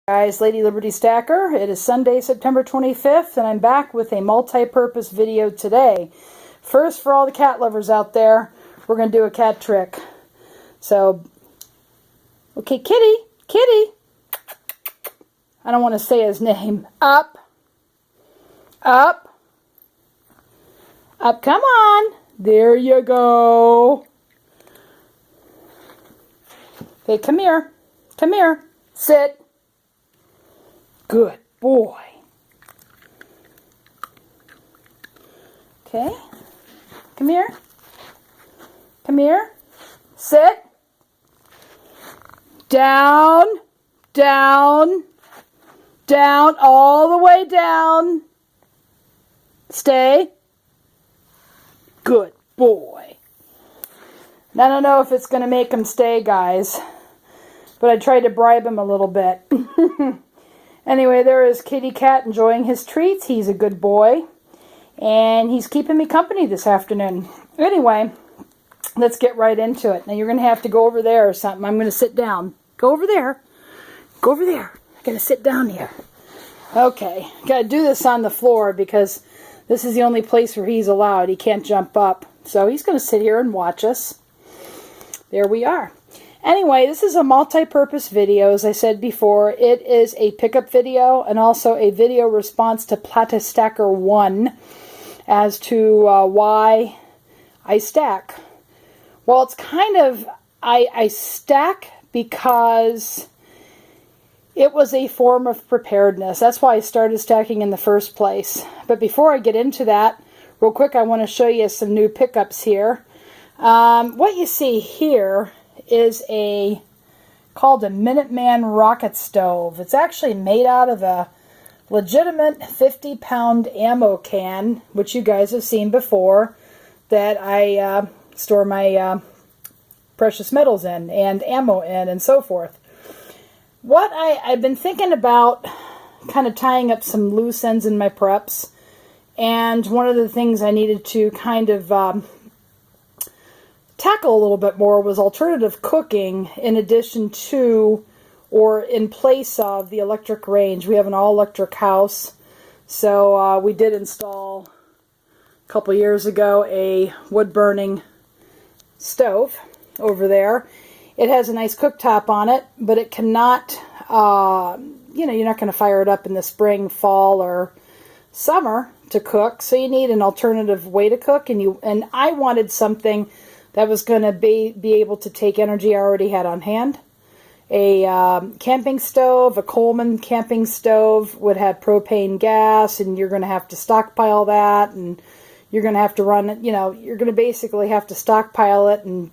Guys, LadyLibertyStacker. It is Sunday, September 25th, and I'm back with a multi-purpose video today. First, for all the cat lovers out there, we're going to do a cat trick. So, okay, kitty, kitty. I don't want to say his name. Up, up, up, come on. There you go. Okay, come here, sit. Good boy. Okay. Come here. Come here. Sit. Down. Down. Down. All the way down. Stay. Good boy. Now, I don't know if it's going to make him stay, guys. But I tried to bribe him a little bit. Anyway, there is Kitty Cat enjoying his treats. He's a good boy. And he's keeping me company this afternoon. Anyway, let's get right into it. Now, you're going to have to go over there or something. I'm going to sit down. Go over there. Go over there. I'm going to sit down here. Okay. Got to do this on the floor because this is the only place where he's allowed. He can't jump up. So he's going to sit here and watch us. There we are. Anyway, this is a multi-purpose video. As I said before, it is a pickup video and also a video response to PlataStacker1 as to why I stack. Well, it's kind of, I stack because it was a form of preparedness. That's why I started stacking in the first place. But before I get into that, real quick, I want to show you some new pickups here. What you see here is called a Minuteman Rocketstove. It's actually made out of a legitimate 50-pound ammo can, which you guys have seen before, that I store my precious metals in and ammo in and so forth. What I've been thinking about kind of tying up some loose ends in my preps, and one of the things I needed to kind of tackle a little bit more was alternative cooking in addition to or in place of the electric range. We have an all-electric house, so we did install a couple years ago a wood-burning stove over there. It has a nice cooktop on it, but it cannot, you know, you're not going to fire it up in the spring, fall, or summer to cook, so you need an alternative way to cook, and I wanted something that was going to be able to take energy I already had on hand. A camping stove, a Coleman camping stove, would have propane gas, and you're going to have to stockpile that, and you're going to have to run it, you know, you're going to basically have to stockpile it and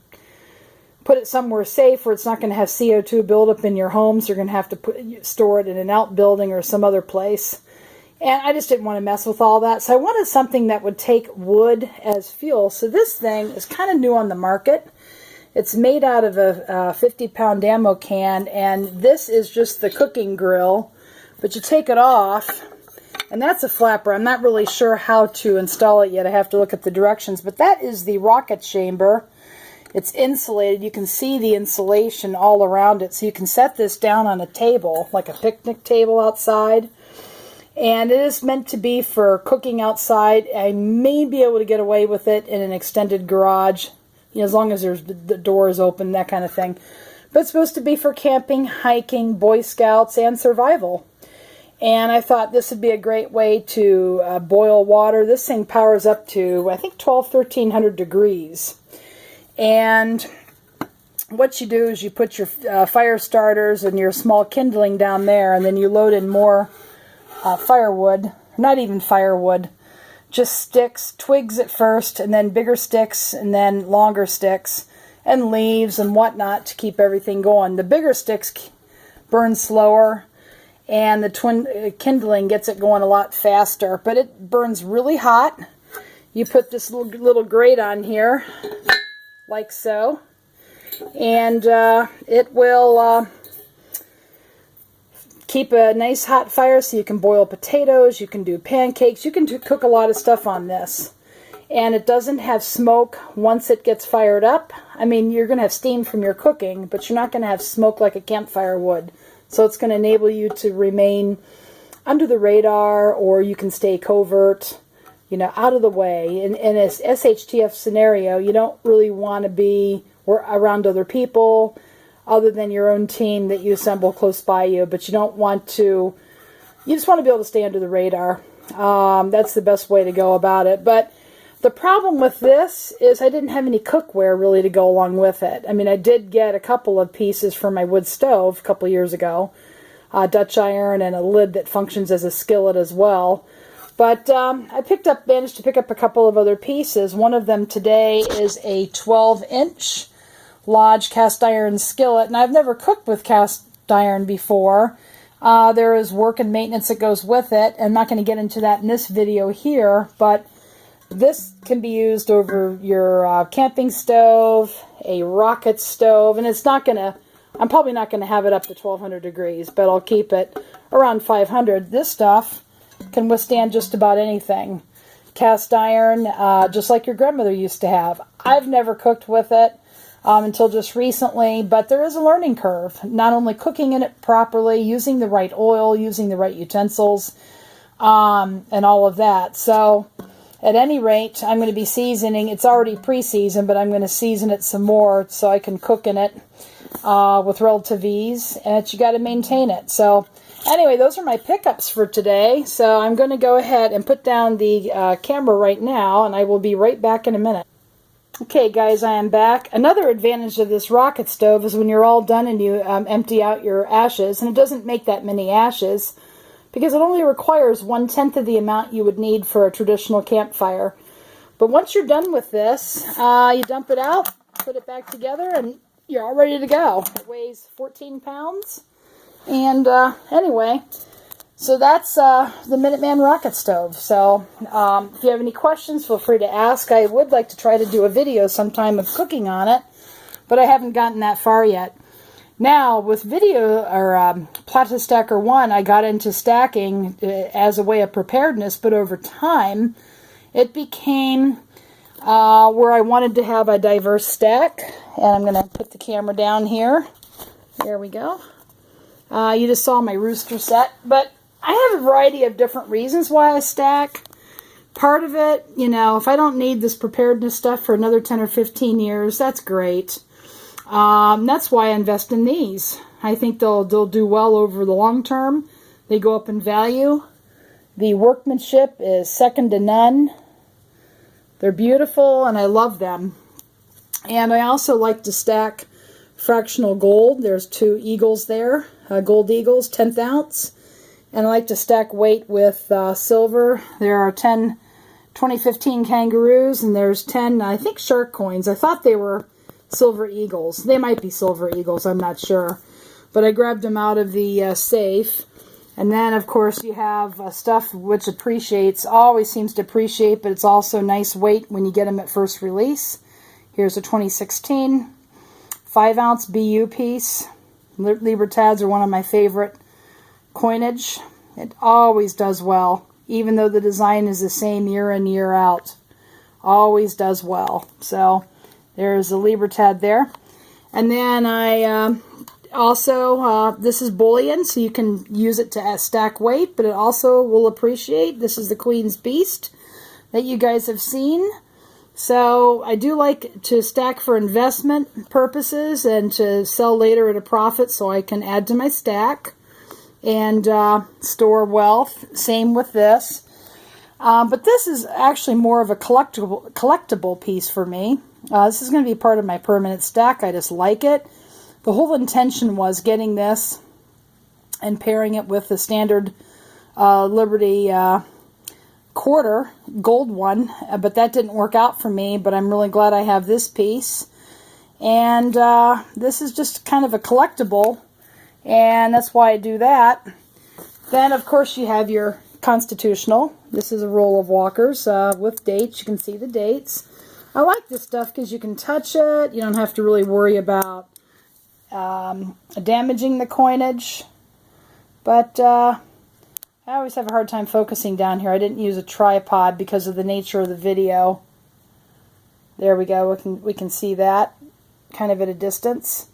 put it somewhere safe where it's not going to have CO2 buildup in your home, so you're going to have to store it in an outbuilding or some other place. And I just didn't want to mess with all that. So I wanted something that would take wood as fuel. So this thing is kind of new on the market. It's made out of a 50-pound ammo can. And this is just the cooking grill. But you take it off. And that's a flapper. I'm not really sure how to install it yet. I have to look at the directions. But that is the rocket chamber. It's insulated. You can see the insulation all around it. So you can set this down on a table, like a picnic table outside. And it is meant to be for cooking outside. I may be able to get away with it in an extended garage, you know, as long as there's the doors open, that kind of thing. But it's supposed to be for camping, hiking, Boy Scouts, and survival. And I thought this would be a great way to boil water. This thing powers up to, I think, 1,1300 degrees. And what you do is you put your fire starters and your small kindling down there, and then you load in more firewood, not even firewood, just sticks, twigs at first, and then bigger sticks, and then longer sticks, and leaves and whatnot to keep everything going. The bigger sticks burn slower, and the kindling gets it going a lot faster, but it burns really hot. You put this little grate on here, like so, and it will keep a nice hot fire so you can boil potatoes, you can do pancakes, you can cook a lot of stuff on this. And it doesn't have smoke once it gets fired up. I mean, you're going to have steam from your cooking, but you're not going to have smoke like a campfire would. So it's going to enable you to remain under the radar, or you can stay covert, you know, out of the way. In a SHTF scenario, you don't really want to be around other people other than your own team that you assemble close by you, but you don't want to, you just want to be able to stay under the radar. That's the best way to go about it. But the problem with this is I didn't have any cookware really to go along with it. I mean, I did get a couple of pieces for my wood stove a couple of years ago, a Dutch iron and a lid that functions as a skillet as well. But I managed to pick up a couple of other pieces. One of them today is a 12-inch Lodge cast iron skillet, and I've never cooked with cast iron before. There is work and maintenance that goes with it. I'm not going to get into that in this video here, but this can be used over your camping stove, a rocket stove, and it's not going to, I'm probably not going to have it up to 1200 degrees, but I'll keep it around 500. This stuff can withstand just about anything. Cast iron, just like your grandmother used to have. I've never cooked with it until just recently, but there is a learning curve. Not only cooking in it properly, using the right oil, using the right utensils, and all of that. So, at any rate, I'm going to be seasoning. It's already pre-seasoned, but I'm going to season it some more so I can cook in it with relative ease. And you got to maintain it. So, anyway, those are my pickups for today. So, I'm going to go ahead and put down the camera right now, and I will be right back in a minute. Okay, guys, I am back. Another advantage of this rocket stove is when you're all done and you empty out your ashes, and it doesn't make that many ashes because it only requires 1/10 of the amount you would need for a traditional campfire. But once you're done with this, you dump it out, put it back together, and you're all ready to go. It weighs 14 pounds. And anyway, so that's the Minuteman rocket stove. So if you have any questions, feel free to ask. I would like to try to do a video sometime of cooking on it, but I haven't gotten that far yet. Now, with PlataStacker1, I got into stacking as a way of preparedness, but over time, it became where I wanted to have a diverse stack. And I'm going to put the camera down here. There we go. You just saw my rooster set, but I have a variety of different reasons why I stack. Part of it, you know, if I don't need this preparedness stuff for another 10 or 15 years, that's great. That's why I invest in these. I think they'll do well over the long term. They go up in value. The workmanship is second to none. They're beautiful, and I love them. And I also like to stack fractional gold. There's 2 eagles there, gold eagles, 10th ounce. And I like to stack weight with silver. There are 10 2015 kangaroos, and there's 10, I think, shark coins. I thought they were silver eagles. They might be silver eagles, I'm not sure. But I grabbed them out of the safe. And then, of course, you have stuff which appreciates, always seems to appreciate, but it's also nice weight when you get them at first release. Here's a 2016 5-ounce BU piece. Libertads are one of my favorite coinage. It always does well, even though the design is the same year in, year out. Always does well. So there's a Libertad there. And then I also, this is bullion, so you can use it to stack weight, but it also will appreciate. This is the Queen's Beast that you guys have seen. So I do like to stack for investment purposes and to sell later at a profit so I can add to my stack and store wealth. Same with this. But this is actually more of a collectible piece for me. This is going to be part of my permanent stack. I just like it. The whole intention was getting this and pairing it with the standard Liberty quarter gold one, but that didn't work out for me, but I'm really glad I have this piece. And this is just kind of a collectible, and that's why I do that. Then, of course, you have your constitutional. This is a roll of walkers with dates. You can see the dates. I like this stuff because you can touch it. You don't have to really worry about damaging the coinage. But I always have a hard time focusing down here. I didn't use a tripod because of the nature of the video. There we go. We can see that kind of at a distance.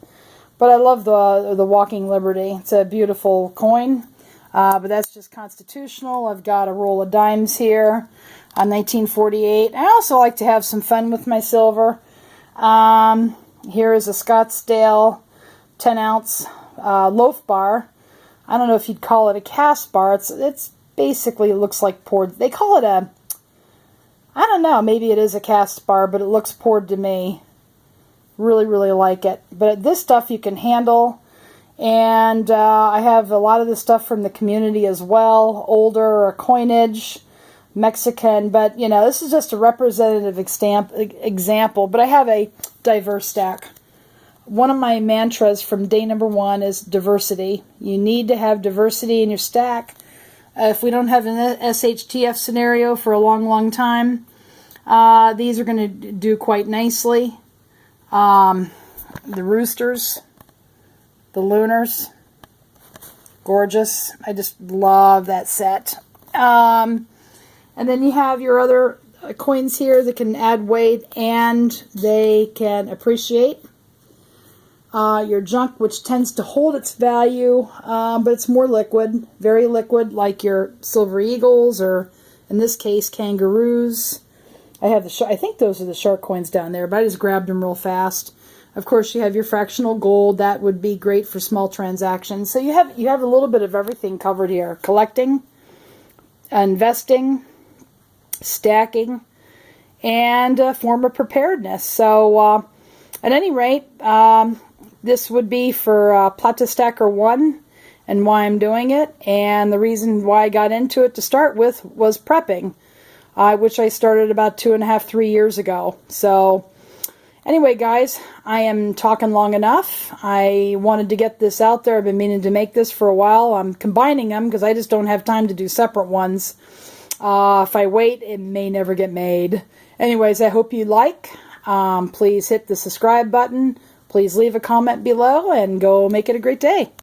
But I love the Walking Liberty. It's a beautiful coin. But that's just constitutional. I've got a roll of dimes here on 1948. I also like to have some fun with my silver. Here is a Scottsdale 10-ounce loaf bar. I don't know if you'd call it a cast bar. It's basically, it looks like poured. They call it a, I don't know, maybe it is a cast bar, but it looks poured to me. Really, really like it. But this stuff you can handle. And I have a lot of this stuff from the community as well. Older coinage, Mexican. But, you know, this is just a representative example. But I have a diverse stack. One of my mantras from day number 1 is diversity. You need to have diversity in your stack. If we don't have an SHTF scenario for a long, long time, these are going to do quite nicely. The roosters, the lunars, gorgeous. I just love that set. And then you have your other coins here that can add weight and they can appreciate. Your junk, which tends to hold its value, but it's more liquid, very liquid, like your silver eagles, or in this case, kangaroos. I have I think those are the shark coins down there, but I just grabbed them real fast. Of course, you have your fractional gold. That would be great for small transactions. So you have a little bit of everything covered here: collecting, investing, stacking, and a form of preparedness. So, at any rate, this would be for PlataStacker1 and why I'm doing it. And the reason why I got into it to start with was prepping, which I started about 2.5, 3 years ago. So anyway, guys, I am talking long enough. I wanted to get this out there. I've been meaning to make this for a while. I'm combining them because I just don't have time to do separate ones. If I wait, it may never get made. Anyways, I hope you like. Please hit the subscribe button. Please leave a comment below and go make it a great day.